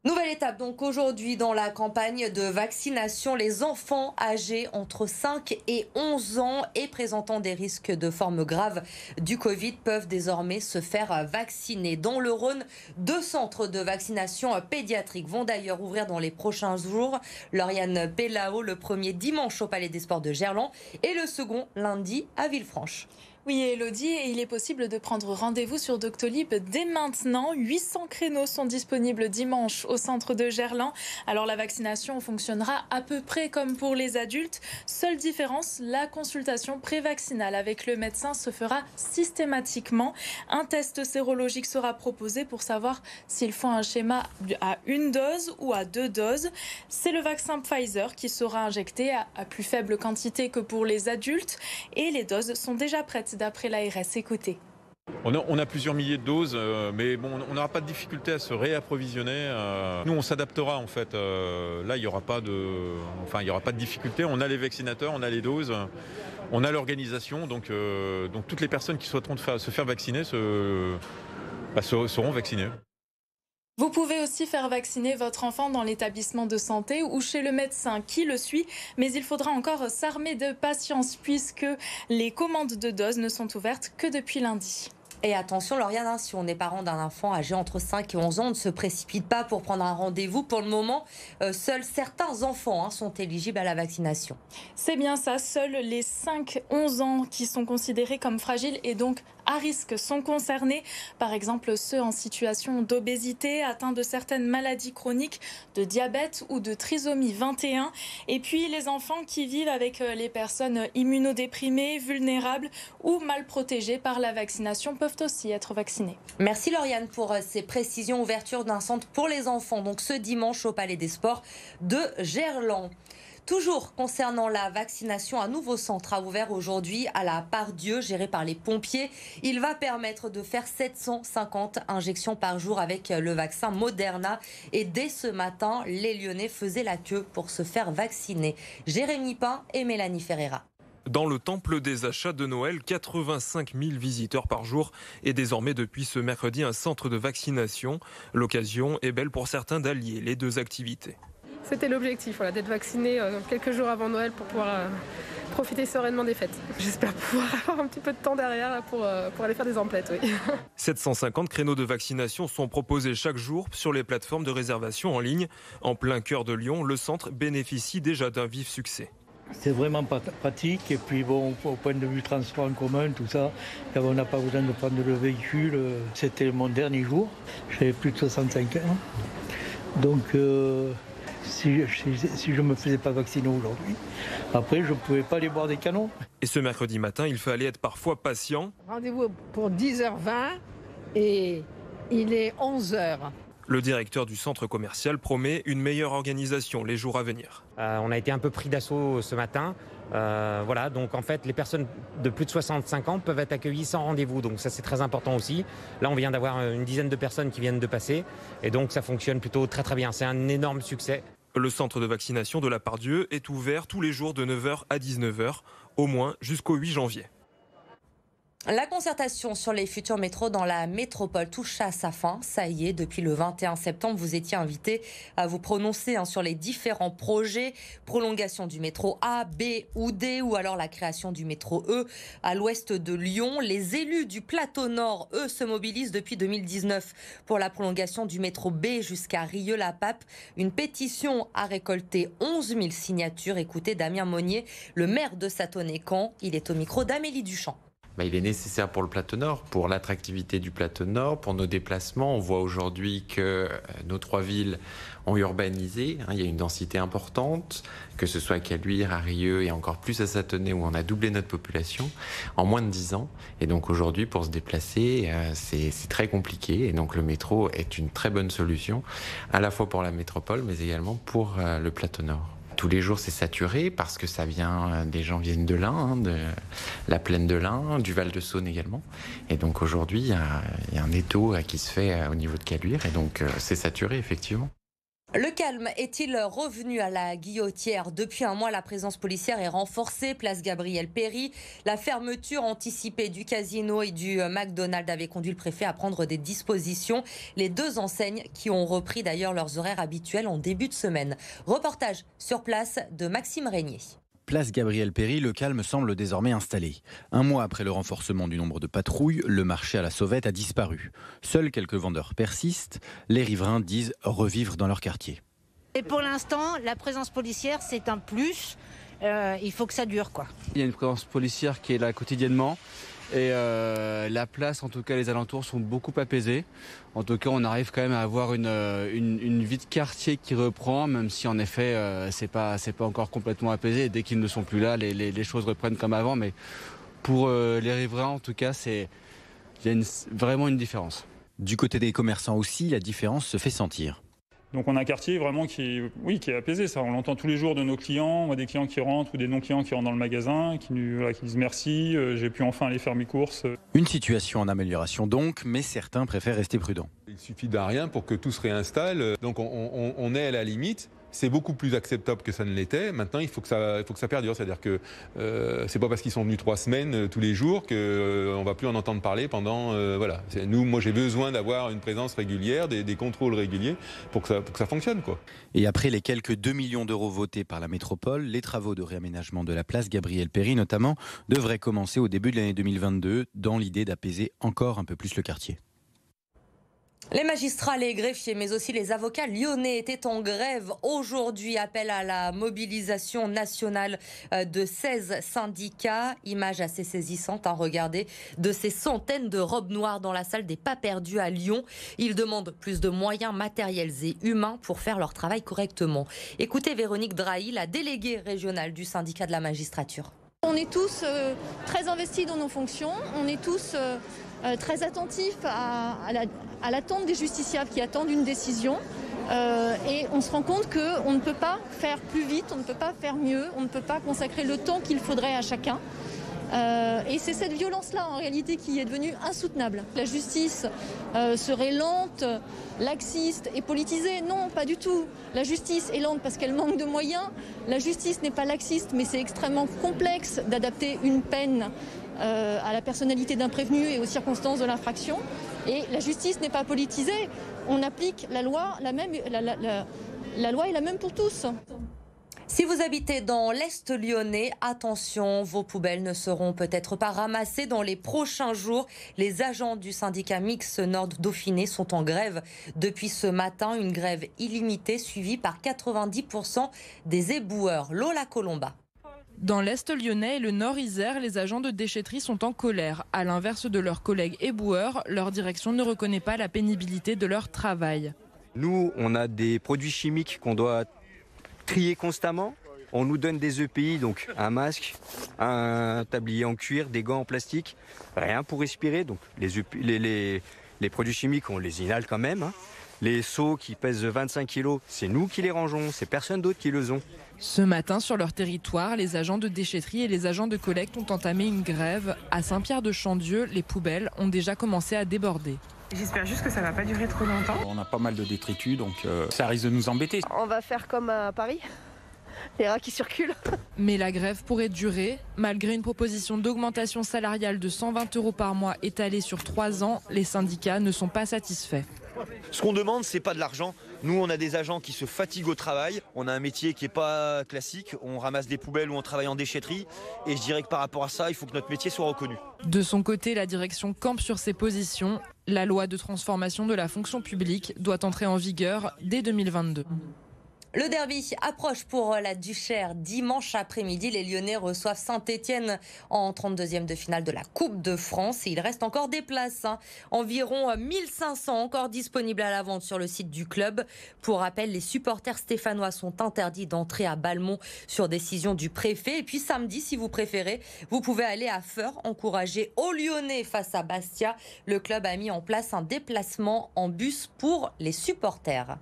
Nouvelle étape donc aujourd'hui dans la campagne de vaccination. Les enfants âgés entre 5 et 11 ans et présentant des risques de forme grave du Covid peuvent désormais se faire vacciner. Dans le Rhône, 2 centres de vaccination pédiatrique vont d'ailleurs ouvrir dans les prochains jours. Lauriane Pellao, le premier dimanche au Palais des Sports de Gerland et le second lundi à Villefranche. Oui, Elodie, et il est possible de prendre rendez-vous sur Doctolib dès maintenant. 800 créneaux sont disponibles dimanche au centre de Gerland. Alors la vaccination fonctionnera à peu près comme pour les adultes. Seule différence, la consultation prévaccinale avec le médecin se fera systématiquement. Un test sérologique sera proposé pour savoir s'il faut un schéma à 1 dose ou à 2 doses. C'est le vaccin Pfizer qui sera injecté à plus faible quantité que pour les adultes et les doses sont déjà prêtes d'après l'ARS. Écoutez. On a plusieurs milliers de doses, mais bon, on n'aura pas de difficulté à se réapprovisionner. Nous, on s'adaptera en fait. Là, il n'y aura pas de difficulté. On a les vaccinateurs, on a les doses, on a l'organisation. Donc toutes les personnes qui souhaiteront se faire vacciner seront vaccinées. Vous pouvez aussi faire vacciner votre enfant dans l'établissement de santé ou chez le médecin qui le suit, mais il faudra encore s'armer de patience puisque les commandes de doses ne sont ouvertes que depuis lundi. Et attention Lauriane, si on est parent d'un enfant âgé entre 5 et 11 ans, on ne se précipite pas pour prendre un rendez-vous. Pour le moment, seuls certains enfants sont éligibles à la vaccination. C'est bien ça, seuls les 5-11 ans qui sont considérés comme fragiles et donc à risque sont concernés. Par exemple, ceux en situation d'obésité, atteints de certaines maladies chroniques, de diabète ou de trisomie 21. Et puis les enfants qui vivent avec les personnes immunodéprimées, vulnérables ou mal protégées par la vaccination peuvent aussi être vaccinés. Merci Lauriane pour ces précisions. Ouverture d'un centre pour les enfants, donc ce dimanche au Palais des Sports de Gerland. Toujours concernant la vaccination, un nouveau centre a ouvert aujourd'hui à la Part-Dieu, géré par les pompiers. Il va permettre de faire 750 injections par jour avec le vaccin Moderna. Et dès ce matin, les Lyonnais faisaient la queue pour se faire vacciner. Jérémy Pain et Mélanie Ferreira. Dans le temple des achats de Noël, 85 000 visiteurs par jour et désormais depuis ce mercredi un centre de vaccination. L'occasion est belle pour certains d'allier les deux activités. C'était l'objectif, d'être vacciné quelques jours avant Noël pour pouvoir profiter sereinement des fêtes. J'espère pouvoir avoir un petit peu de temps derrière là, pour aller faire des emplettes. Oui. 750 créneaux de vaccination sont proposés chaque jour sur les plateformes de réservation en ligne. En plein cœur de Lyon, le centre bénéficie déjà d'un vif succès. C'est vraiment pratique et puis bon, au point de vue transport en commun, tout ça, on n'a pas besoin de prendre le véhicule. C'était mon dernier jour, j'avais plus de 65 ans. Donc si je ne me faisais pas vacciner aujourd'hui, après je ne pouvais pas aller boire des canons. Et ce mercredi matin, il fallait être parfois patient. Rendez-vous pour 10h20 et il est 11h. Le directeur du centre commercial promet une meilleure organisation les jours à venir. On a été un peu pris d'assaut ce matin. Donc en fait, les personnes de plus de 65 ans peuvent être accueillies sans rendez-vous. Donc ça, c'est très important aussi. Là, on vient d'avoir une dizaine de personnes qui viennent de passer. Et donc ça fonctionne plutôt très très bien. C'est un énorme succès. Le centre de vaccination de la Part-Dieu est ouvert tous les jours de 9h à 19h, au moins jusqu'au 8 janvier. La concertation sur les futurs métros dans la métropole touche à sa fin. Ça y est, depuis le 21 septembre, vous étiez invité à vous prononcer sur les différents projets. Prolongation du métro A, B ou D, ou alors la création du métro E à l'ouest de Lyon. Les élus du plateau Nord, eux, se mobilisent depuis 2019 pour la prolongation du métro B jusqu'à Rieux-la-Pape. Une pétition a récolté 11 000 signatures. Écoutez Damien Monnier, le maire de Sathonay-Camp. Il est au micro d'Amélie Duchamp. Il est nécessaire pour le plateau Nord, pour l'attractivité du plateau Nord, pour nos déplacements. On voit aujourd'hui que nos 3 villes ont urbanisé. Il y a une densité importante, que ce soit à Caluire, à Rieux et encore plus à Sathonay où on a doublé notre population en moins de 10 ans. Et donc aujourd'hui, pour se déplacer, c'est très compliqué. Et donc le métro est une très bonne solution, à la fois pour la métropole, mais également pour le plateau Nord. Tous les jours, c'est saturé parce que des gens viennent de l'Ain, de la plaine de l'Ain, du Val-de-Saône également. Et donc aujourd'hui, il y a un étau qui se fait au niveau de Caluire et donc c'est saturé effectivement. Le calme est-il revenu à la Guillotière? Depuis un mois, la présence policière est renforcée. Place Gabriel-Péri. La fermeture anticipée du casino et du McDonald's avait conduit le préfet à prendre des dispositions. Les deux enseignes qui ont repris d'ailleurs leurs horaires habituels en début de semaine. Reportage sur place de Maxime Régnier. Place Gabriel-Péri, le calme semble désormais installé. Un mois après le renforcement du nombre de patrouilles, le marché à la sauvette a disparu. Seuls quelques vendeurs persistent. Les riverains disent revivre dans leur quartier. Et pour l'instant, la présence policière, c'est un plus. Il faut que ça dure, quoi. Il y a une présence policière qui est là quotidiennement. Et la place, en tout cas les alentours, sont beaucoup apaisés. En tout cas, on arrive quand même à avoir une vie de quartier qui reprend, même si en effet, c'est pas encore complètement apaisé. Et dès qu'ils ne sont plus là, les choses reprennent comme avant. Mais pour les riverains, en tout cas, il y a vraiment une différence. Du côté des commerçants aussi, la différence se fait sentir. Donc on a un quartier vraiment qui est apaisé. Ça, on l'entend tous les jours de nos clients. On voit des clients qui rentrent ou des non-clients qui rentrent dans le magasin, qui disent merci, j'ai pu enfin aller faire mes courses. Une situation en amélioration donc, mais certains préfèrent rester prudents. Il suffit d'un rien pour que tout se réinstalle. Donc on est à la limite. C'est beaucoup plus acceptable que ça ne l'était. Maintenant, il faut que ça perdure. C'est-à-dire que c'est pas parce qu'ils sont venus 3 semaines tous les jours qu'on va plus en entendre parler pendant. Voilà. Moi, j'ai besoin d'avoir une présence régulière, des contrôles réguliers pour que ça fonctionne, quoi. Et après les quelques 2 millions d'euros votés par la métropole, les travaux de réaménagement de la place Gabriel-Péri, notamment, devraient commencer au début de l'année 2022, dans l'idée d'apaiser encore un peu plus le quartier. Les magistrats, les greffiers, mais aussi les avocats lyonnais étaient en grève aujourd'hui. Appel à la mobilisation nationale de 16 syndicats. Image assez saisissante, regardez, de ces centaines de robes noires dans la salle des Pas Perdus à Lyon. Ils demandent plus de moyens matériels et humains pour faire leur travail correctement. Écoutez Véronique Drahi, la déléguée régionale du syndicat de la magistrature. On est tous très investis dans nos fonctions, on est tous très attentifs à l'attente des justiciables qui attendent une décision. Et on se rend compte qu'on ne peut pas faire plus vite, on ne peut pas faire mieux, on ne peut pas consacrer le temps qu'il faudrait à chacun. Et c'est cette violence-là, en réalité, qui est devenue insoutenable. La justice serait lente, laxiste et politisée. Non, pas du tout. La justice est lente parce qu'elle manque de moyens. La justice n'est pas laxiste, mais c'est extrêmement complexe d'adapter une peine à la personnalité d'un prévenu et aux circonstances de l'infraction. Et la justice n'est pas politisée. On applique la loi, la loi est la même pour tous. Si vous habitez dans l'Est lyonnais, attention, vos poubelles ne seront peut-être pas ramassées dans les prochains jours. Les agents du syndicat mixte Nord-Dauphiné sont en grève depuis ce matin. Une grève illimitée suivie par 90% des éboueurs. Lola Colomba. Dans l'Est lyonnais et le Nord-Isère, les agents de déchetterie sont en colère. À l'inverse de leurs collègues éboueurs, leur direction ne reconnaît pas la pénibilité de leur travail. Nous, on a des produits chimiques qu'on doit trier constamment. On nous donne des EPI, donc un masque, un tablier en cuir, des gants en plastique, rien pour respirer. Donc les produits chimiques, on les inhale quand même. Les seaux qui pèsent 25 kilos, c'est nous qui les rangeons, c'est personne d'autre qui les ont. Ce matin, sur leur territoire, les agents de déchetterie et les agents de collecte ont entamé une grève. À Saint-Pierre-de-Chandieu, les poubelles ont déjà commencé à déborder. J'espère juste que ça va pas durer trop longtemps. On a pas mal de détritus, donc ça risque de nous embêter. On va faire comme à Paris, les rats qui circulent. Mais la grève pourrait durer. Malgré une proposition d'augmentation salariale de 120 € par mois étalée sur 3 ans, les syndicats ne sont pas satisfaits. Ce qu'on demande, c'est pas de l'argent. Nous, on a des agents qui se fatiguent au travail. On a un métier qui n'est pas classique. On ramasse des poubelles ou on travaille en déchetterie. Et je dirais que par rapport à ça, il faut que notre métier soit reconnu. De son côté, la direction campe sur ses positions. La loi de transformation de la fonction publique doit entrer en vigueur dès 2022. Le derby approche pour la Duchère. Dimanche après-midi, les Lyonnais reçoivent Saint-Etienne en 32e de finale de la Coupe de France. Et il reste encore des places, environ 1500 encore disponibles à la vente sur le site du club. Pour rappel, les supporters stéphanois sont interdits d'entrer à Balmont sur décision du préfet. Et puis samedi, si vous préférez, vous pouvez aller à Feurs encourager aux Lyonnais face à Bastia. Le club a mis en place un déplacement en bus pour les supporters.